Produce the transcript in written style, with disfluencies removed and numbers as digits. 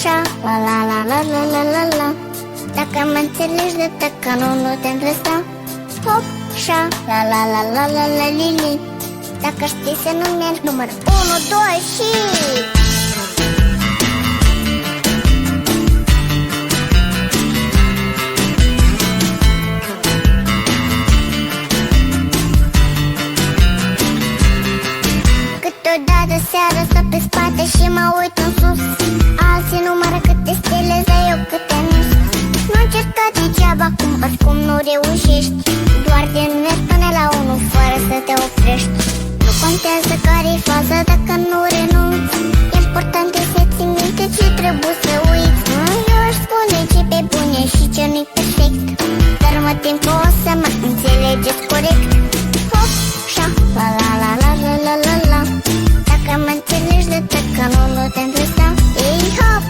șa, la la la la la la la la. Dacă mă înțelegi de dacă nu te întrăsta. Hop, șa, la la la la la la li li. Dacă știi să nu mergi, număr 1, 2 și... Câteodată seara stau pe spate și mă uit în sus. Alții numără câte stele, dar eu câte nu. Nu încerca degeaba, cum oricum nu reușești. Doar din mers până la 1 fără să te oprești. Nu contează care-i faza dacă nu renunți. Important e să ții minte ce trebuie să